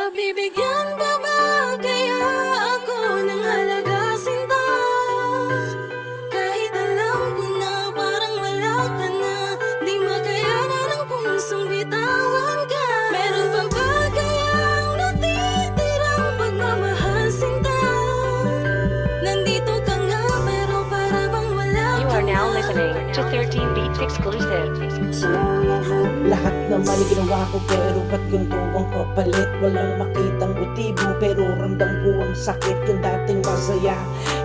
Mabibigyan pa ba kaya ako ng halaga, sinta? Kahit alam ko na parang wala ka na, di makayanan ang pusong bitawan ka. Meron pa ba kayang natitirang pagmamahal, sinta? Nandito ka nga pero para bang wala ka na. You are now listening to 13 Beats Exclusive. Lahat naman ginawa ko pero ba't ganito ang kapalit? Walang makitang motibo pero ramdam ko ang sakit. Yung dating masaya,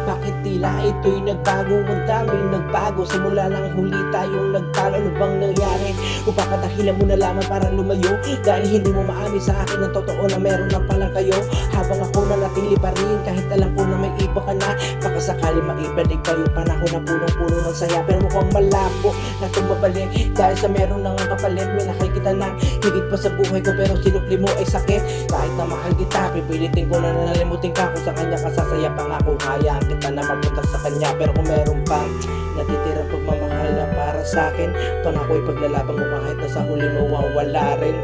bakit tila ito'y nagbago? Ang daming nagbago, simula ng huli tayong nagtalo. Ano bang nangyari? O baka dahilan mo na lamang para lumayo? Dahil hindi mo maamin sa akin ang totoo na meron na palang kayo. Habang ako nanatili pa rin kahit alam ko na may iba ka na, baka sakali maibalik kayo. Panahon na punong-puno ng saya pero mukhang malabo na tumabalik dahil sa meron nang kapalit. May nakikita na higit pa sa buhay ko pero sinukli mo ay sakit. Kahit na mahal kita, pipilitin ko na nalimutin ka. Kung sa kanya kasasaya pa nga kung hayaan kita na mapunta sa kanya. Pero kung meron pang natitirang pagmamahal na para sa akin, pangako ipaglalaban mo kahit na sa huli mawawala rin.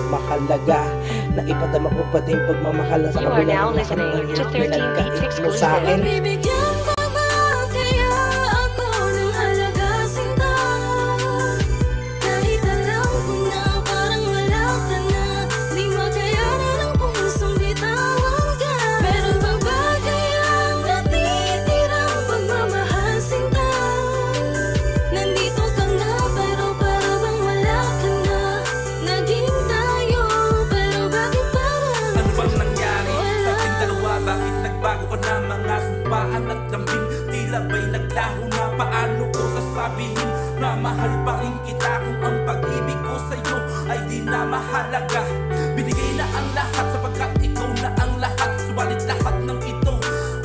Mahalaga na ipadama ko pa din pagmamahal sa You are kabila now ng listening to 13 Beats mo sa Exclusive. akin. Mabibigyan pa ba kaya ako ng halaga, sinta? Kahit alam ko na parang wala ka na, di makayanan ang pusong bitawan ka. Meron pa ba kayang natitirang pagmamahal, sinta? Nandito ka nga pero para bang wala ka na. Naging tayo pero bakit parang Ano bang nangyari sa ating wala? dalawa? Bakit nagbago ka na? Mga sumpaan at lambing tila ba'y naglaho na? Paano ko sasabihin na mahal pa rin kita kung ang pag-ibig ko sa'yo ay di na mahalaga? Binigay na ang lahat sapagkat ikaw na ang lahat. Subalit lahat ng ito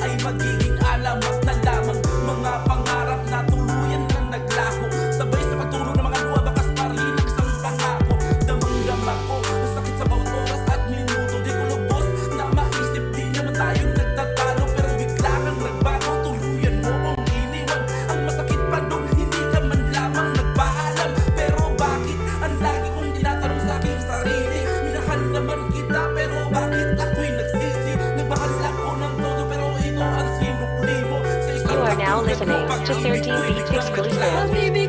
ay magiging alamat na lamang. Mga pangarap na tuluyan na naglaho, sabay sa pagturo ng mga luha, bakas pa rin ang isang pangako. Damang-dama ko ang sakit sa bawat oras at minuto. Di ko lubos na maisip, di naman tayong nagtatalo, pero bigla kang nagbago, tuluyan mo ang iniwan. Ang masakit pa doon, hindi ka man lamang nagpaalam. Pero bakit ang lagi kong tinatanong sa aking sarili? Minahal naman kita pero bakit ako'y nagsisi? Nagmahal ako ng todo pero ito ang sinukli mo. Sa isang You are now katulad mo, listening to 13 pag-ibig ko'y Beats naglaho. Exclusive.